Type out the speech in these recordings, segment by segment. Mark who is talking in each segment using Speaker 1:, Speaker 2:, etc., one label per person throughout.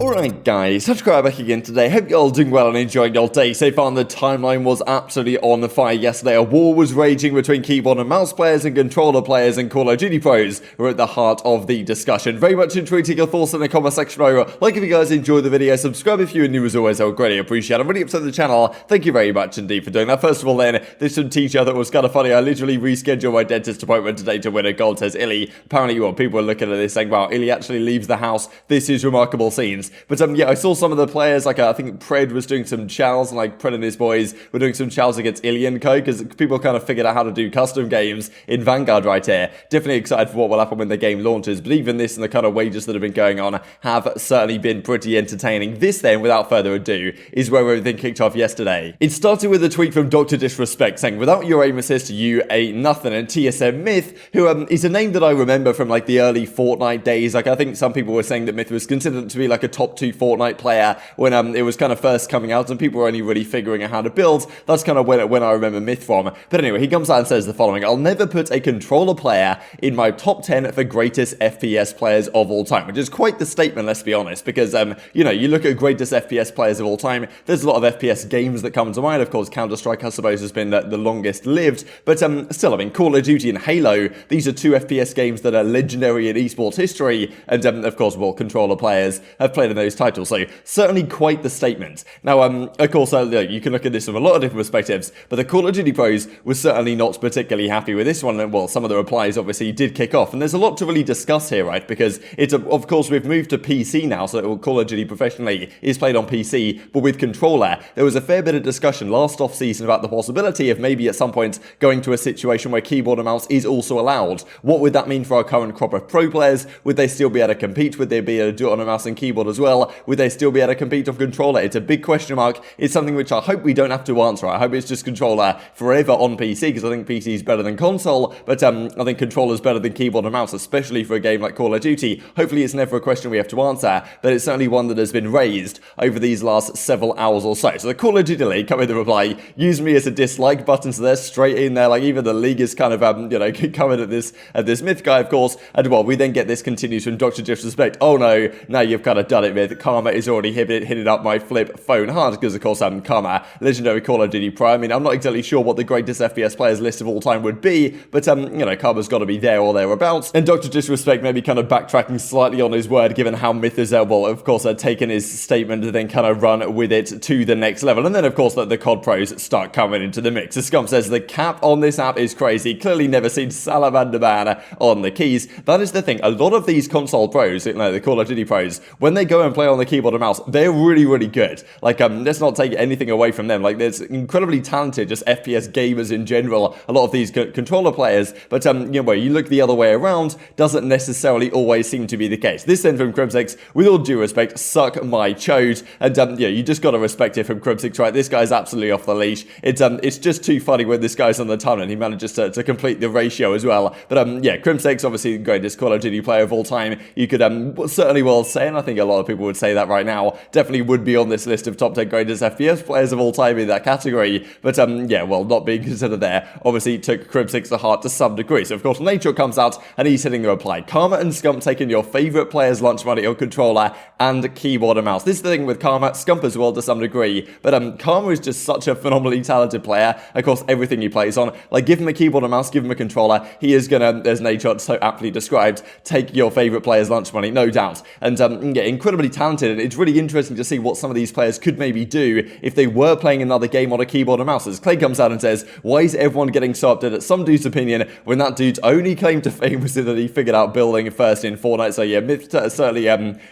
Speaker 1: Alright guys, TacticalRab back again today. Hope you're all doing well and enjoying your day so far. The timeline was absolutely on fire yesterday. A war was raging between keyboard and mouse players and controller players, and Call of Duty pros were at the heart of the discussion. Very much intriguing your thoughts in the comment section below. Like if you guys enjoyed the video, subscribe if you're new as always, I would greatly appreciate it. I'm really upset with the channel. Thank you very much indeed for doing that. First of all then, this should teach you that was kind of funny. I literally rescheduled my dentist appointment today to win a gold, says ILLey. Apparently, well, people were looking at this saying, wow, ILLey actually leaves the house. This is remarkable scenes. But yeah, I saw some of the players, like I think Pred was doing some chows, and like Pred and his boys were doing some chows against ILLey and co, because people kind of figured out how to do custom games in Vanguard right here. Definitely excited for what will happen when the game launches, but even this and the kind of wages that have been going on have certainly been pretty entertaining. This then, without further ado, is where everything kicked off yesterday. It started with a tweet from Dr. Disrespect saying, without your aim assist, you ain't nothing, and TSM Myth, who is a name that I remember from like the early Fortnite days. Like I think some people were saying that Myth was considered to be like a top 2 Fortnite player when it was kind of first coming out and people were only really figuring out how to build. That's kind of when I remember Myth from. But anyway, he comes out and says the following: I'll never put a controller player in my top 10 for greatest FPS players of all time, which is quite the statement, let's be honest, because you know, you look at greatest FPS players of all time, there's a lot of FPS games that come to mind. Of course, Counter-Strike, I suppose, has been the longest lived, but still, I mean, Call of Duty and Halo, these are 2 FPS games that are legendary in esports history, and of course, well, controller players have played in those titles, so certainly quite the statement. Now, of course, you can look at this from a lot of different perspectives, but the Call of Duty pros were certainly not particularly happy with this one, and well, some of the replies obviously did kick off, and there's a lot to really discuss here, right, because it's, of course, we've moved to PC now, so Call of Duty professionally is played on PC, but with controller, there was a fair bit of discussion last off-season about the possibility of maybe at some point going to a situation where keyboard and mouse is also allowed. What would that mean for our current crop of pro players? Would they still be able to compete? Would they be able to do it on a mouse and keyboard as well? Would they still be able to compete on controller? It's a big question mark. It's something which I hope we don't have to answer. I hope it's just controller forever on PC, because I think PC is better than console, but I think controller is better than keyboard and mouse, especially for a game like Call of Duty. Hopefully it's never a question we have to answer, but it's certainly one that has been raised over these last several hours or so. So the Call of Duty League come with the reply, use me as a dislike button, so they're straight in there, like even the league is kind of, you know, coming at this Myth guy, of course, and well, we then get this continues from Dr. Disrespect. Oh no, now you've kind of done it, Myth. Karma is already hitting up my flip phone hard, because of course Karma, legendary Call of Duty pro. I mean, I'm not exactly sure what the greatest FPS players list of all time would be, but you know, Karma's got to be there or thereabouts. And Dr. Disrespect maybe kind of backtracking slightly on his word, given how Myth is well, of course, taken his statement and then kind of run with it to the next level. And then of course the CoD pros start coming into the mix. The Scump says the cap on this app is crazy. Clearly never seen Salamander Man on the keys. That is the thing. A lot of these console pros, you know, the Call of Duty pros, when they go and play on the keyboard and mouse, they're really, really good. Like, let's not take anything away from them. Like, there's incredibly talented just FPS gamers in general, a lot of these controller players, but, you know, where you look the other way around, doesn't necessarily always seem to be the case. This then from Crimsix, with all due respect, suck my chode, and, yeah, you just gotta respect it from Crimsix, right? This guy's absolutely off the leash. It's just too funny when this guy's on the tunnel and he manages to complete the ratio as well. But, yeah, Crimsix, obviously the greatest Call of Duty player of all time. You could, certainly well say, and I think a lot of people would say that right now, definitely would be on this list of top 10 greatest FPS players of all time in that category. But, yeah, well, not being considered there, obviously took Crimsix to heart to some degree. So, of course, Nature comes out and he's hitting the reply. Karma and Scump taking your favorite player's lunch money on controller and keyboard and mouse. This is the thing with Karma, Scump as well to some degree, but Karma is just such a phenomenally talented player. Of course, everything he plays on, like give him a keyboard and mouse, give him a controller, he is gonna, as Nature so aptly described, take your favorite player's lunch money, no doubt. And yeah, incredibly talented, and it's really interesting to see what some of these players could maybe do if they were playing another game on a keyboard and mouse. As Clay comes out and says, why is everyone getting so upset at some dude's opinion when that dude's only claim to fame was that he figured out building first in Fortnite? So yeah, Myth certainly,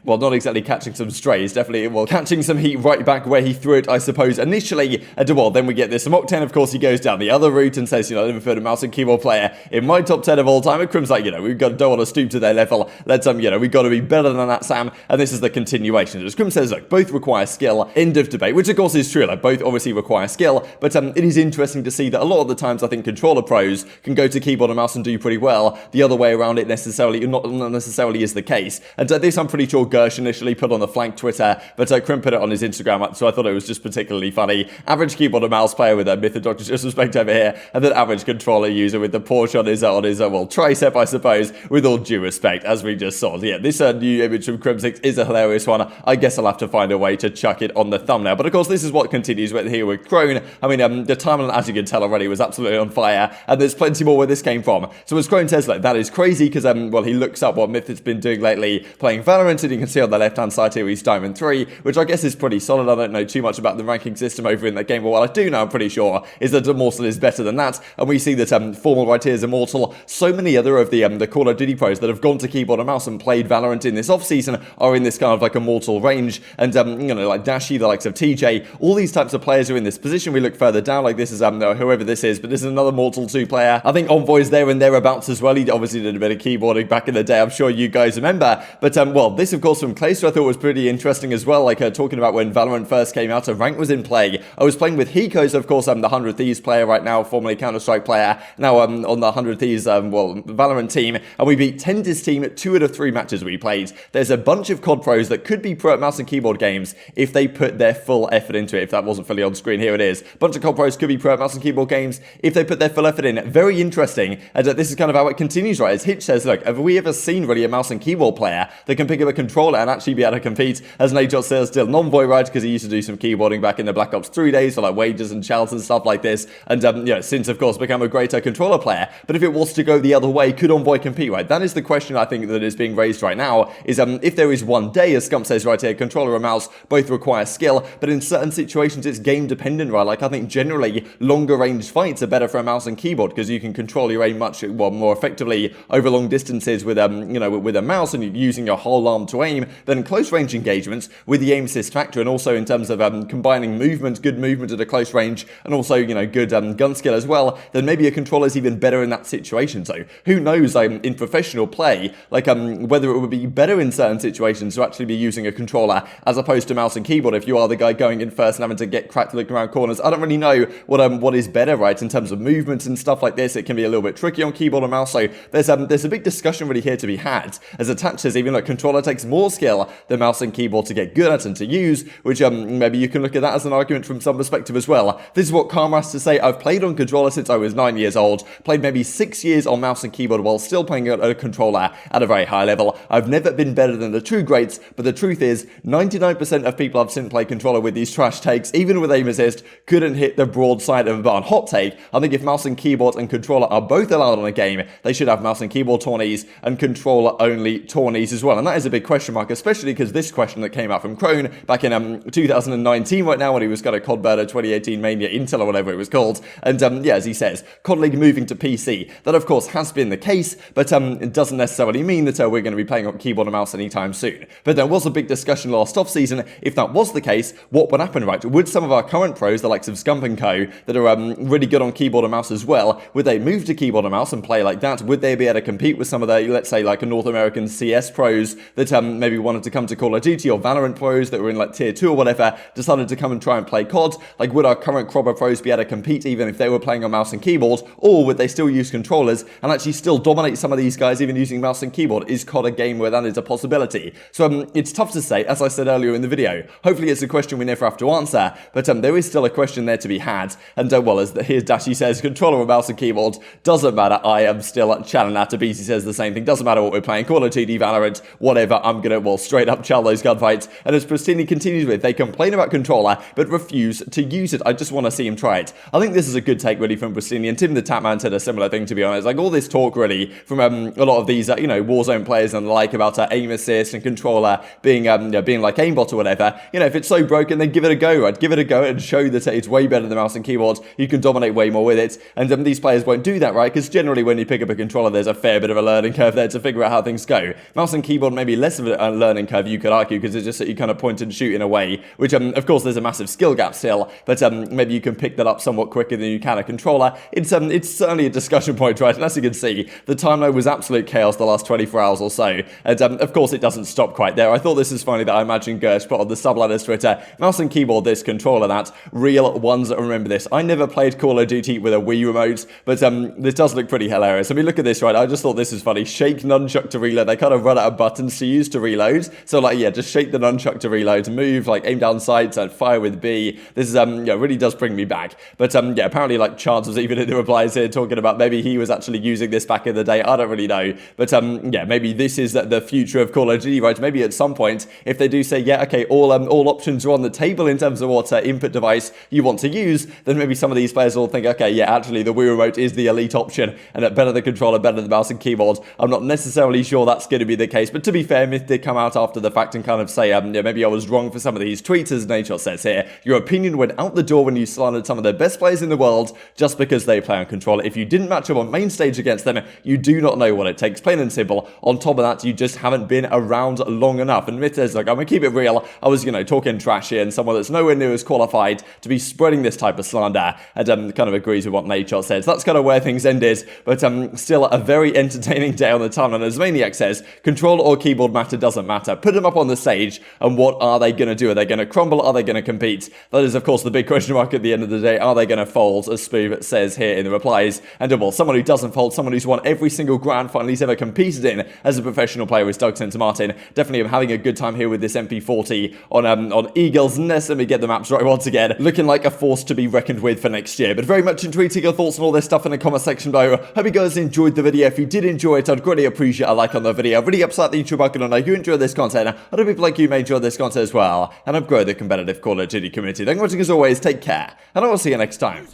Speaker 1: well, not exactly catching some strays, definitely, well, catching some heat right back where he threw it, I suppose, initially. And well, then we get this from Octane, of course, he goes down the other route and says, you know, I've never heard a mouse and keyboard player in my top 10 of all time. And Crim's like, you know, don't want to stoop to their level. Let's, you know, we've got to be better than that, Sam. And this is the continuation. As Crim says, look, both require skill, end of debate, which of course is true. Like, both obviously require skill, but it is interesting to see that a lot of the times I think controller pros can go to keyboard and mouse and do pretty well. The other way around, it not necessarily is the case. And this I'm pretty sure Gersh initially put on the flank Twitter, but Crim put it on his Instagram, so I thought it was just particularly funny. Average keyboard and mouse player with a Myth and Dr. Disrespect over here, and then average controller user with the Porsche on his well, tricep, I suppose, with all due respect, as we just saw. Yeah, this new image from Crimsix is a hilarious one. I guess I'll have to find a way to chuck it on the thumbnail. But of course, this is what continues with here with Crone. I mean, the timeline, as you can tell already, was absolutely on fire, and there's plenty more where this came from. So as Crone says, like, that is crazy, because, well, he looks up what Myth has been doing lately, playing Valorant, and you can see on the left-hand side here he's Diamond 3, which I guess is pretty solid. I don't know too much about the ranking system over in that game, but what I do know, I'm pretty sure, is that Immortal is better than that, and we see that Formal right here is Immortal. So many other of the Call of Duty pros that have gone to keyboard and mouse and played Valorant in this off-season are in this kind of like Immortal range, and you know, like Dashy, the likes of TJ, all these types of players are in this position. We look further down, like this is whoever this is, but this is another Mortal 2 player. I think Envoy's there and thereabouts as well. He obviously did a bit of keyboarding back in the day, I'm sure you guys remember, but well, this of course from Clayster I thought was pretty interesting as well, like talking about when Valorant first came out, a rank was in play. I was playing with Huke, of course, I'm the 100 Thieves player right now, formerly Counter-Strike player, now on the 100 Thieves, well, Valorant team, and we beat Tender's team at 2 out of 3 matches we played. There's a bunch of COD pros that could be pro at mouse and keyboard games if they put their full effort into it. If that wasn't fully on screen, here it is. A bunch of COD pros could be pro at mouse and keyboard games if they put their full effort in. Very interesting, and this is kind of how it continues, right? As Hitch says, look, have we ever seen really a mouse and keyboard player that can pick up a controller and actually be able to compete? As Najot says, still Envoy, right? Because he used to do some keyboarding back in the Black Ops 3 days for like wages and shells and stuff like this, and yeah, since of course become a greater controller player. But if it was to go the other way, could Envoy compete, right? That is the question I think that is being raised right now, is if there is one day, as Scump says right here, controller and mouse both require skill, but in certain situations it's game dependent, right? Like I think generally longer range fights are better for a mouse and keyboard because you can control your aim much more effectively over long distances with you know, with a mouse and using your whole arm to aim than close range engagements with the aim assist factor, and also in terms of combining movement, good movement at a close range, and also, you know, good gun skill as well, then maybe a controller is even better in that situation. So who knows, in professional play, like whether it would be better in certain situations to actually be using a controller as opposed to mouse and keyboard if you are the guy going in first and having to get cracked looking around corners. I don't really know what is better, right, in terms of movements and stuff like this. It can be a little bit tricky on keyboard and mouse, so there's a big discussion really here to be had, as Attach says even like controller takes more skill than mouse and keyboard to get good at and to use, which maybe you can look at that as an argument from some perspective as well. This is what Karma has to say. I've played on controller since I was 9 years old, played maybe 6 years on mouse and keyboard while still playing a controller at a very high level. I've never been better than the true greats, but the truth is 99% of people I've seen play controller with these trash takes, even with aim assist, couldn't hit the broad side of a barn. Hot take, I think if mouse and keyboard and controller are both allowed on a game, they should have mouse and keyboard tourneys and controller only tourneys as well. And that is a big question mark, especially because this question that came out from Crone back in 2019 right now when he was got a COD Birder 2018 Mania Intel or whatever it was called. And yeah, as he says, COD League moving to PC. That of course has been the case, but it doesn't necessarily mean that we're going to be playing on keyboard and mouse anytime soon. But there was a big discussion last off-season. If that was the case, what would happen, right? Would some of our current pros, the likes of Scump and Co, that are really good on keyboard and mouse as well, would they move to keyboard and mouse and play like that? Would they be able to compete with some of the, let's say, like a North American CS pros that maybe wanted to come to Call of Duty, or Valorant pros that were in like tier 2 or whatever, decided to come and try and play COD? Like, would our current crop of pros be able to compete even if they were playing on mouse and keyboard, or would they still use controllers and actually still dominate some of these guys even using mouse and keyboard? Is COD a game where that is a possibility? So it's tough to say, as I said earlier in the video. Hopefully it's a question we never have to answer, but there is still a question there to be had. And well, as here's Dashy says, controller or mouse and keyboard, doesn't matter. I am still channeling that. aBeZy says the same thing. Doesn't matter what we're playing, Call of Duty, Valorant, whatever, I'm gonna, well, straight up channel those gunfights. And as Prestinni continues with, they complain about controller, but refuse to use it. I just want to see him try it. I think this is a good take really from Prestinni, and Tim the Tapman said a similar thing, to be honest. Like all this talk really from a lot of these, you know, Warzone players and the like about aim assist and controller being being like aimbot or whatever. You know, if it's so broken, then give it a go, right? Give it a go and show that it's way better than mouse and keyboard. You can dominate way more with it. And these players won't do that, right? Because generally when you pick up a controller, there's a fair bit of a learning curve there to figure out how things go. Mouse and keyboard, maybe less of a learning curve, you could argue, because it's just that you kind of point and shoot in a way, which of course there's a massive skill gap still, but maybe you can pick that up somewhat quicker than you can a controller. It's certainly a discussion point, right? And as you can see, the timeline was absolute chaos the last 24 hours or so. And of course it doesn't stop quite there. I thought this is funny that I imagine Gersh put on the subladder's Twitter, mouse and keyboard this, controller that, real ones that remember this. I never played Call of Duty with a Wii remote, but this does look pretty hilarious. I mean, look at this, right? I just thought this was funny. Shake nunchuck to reload. They kind of run out of buttons to use to reload. So like, yeah, just shake the nunchuck to reload, move, like aim down sights and fire with B. This is, yeah, really does bring me back. But yeah, apparently like Chance was even in the replies here talking about maybe he was actually using this back in the day. I don't really know. But yeah, maybe this is the future of Call of Duty, right? Maybe maybe at some point, if they do say, yeah, okay, all options are on the table in terms of what input device you want to use, then maybe some of these players will think, okay, yeah, actually the Wii Remote is the elite option, and better the controller, better the mouse and keyboard. I'm not necessarily sure that's going to be the case, but to be fair, Myth did come out after the fact and kind of say, yeah, maybe I was wrong for some of these tweets, as Nature says here. Your opinion went out the door when you slandered some of the best players in the world just because they play on controller. If you didn't match up on main stage against them, you do not know what it takes, plain and simple. On top of that, you just haven't been around long enough. And Myth says, like, I'm going to keep it real. I was, talking trash here, and someone that's nowhere near as qualified to be spreading this type of slander, and kind of agrees with what Nature says. That's kind of where things ended, but still a very entertaining day on the timeline. As Maniac says, controller or keyboard matter doesn't matter. Put them up on the stage, and what are they going to do? Are they going to crumble? Are they going to compete? That is, of course, the big question mark at the end of the day. Are they going to fold, as Spoov says here in the replies? And well, someone who doesn't fold, someone who's won every single grand final he's ever competed in as a professional player is Doug Martin. Definitely am having a good time here with this MP40 on Eagles Nest. Let me get the maps right once again. Looking like a force to be reckoned with for next year. But very much intrigued your thoughts on all this stuff in the comment section below. Hope you guys enjoyed the video. If you did enjoy it, I'd greatly appreciate a like on the video. Really upset the YouTube icon. I know you enjoy this content. I hope people like you may enjoy this content as well, and help grow the competitive Call of Duty community. Thank you for watching as always. Take care, and I will see you next time.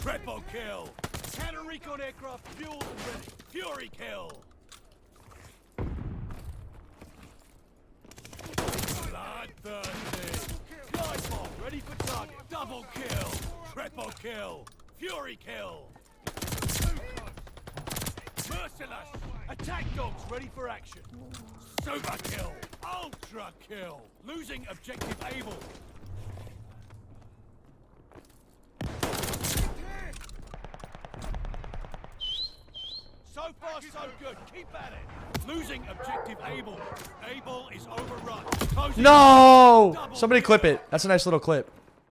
Speaker 2: Triple kill! Counter recon aircraft fueled and ready. Fury kill! Bloodthirsty! Glide bomb ready for target. Double kill! Triple kill! Fury kill! Merciless! Attack dogs ready for action. Super kill! Ultra kill! Losing objective able. So far, so good. Keep at it. Losing objective able. Able is overrun. Closing.
Speaker 3: No! Somebody clip it. That's a nice little clip.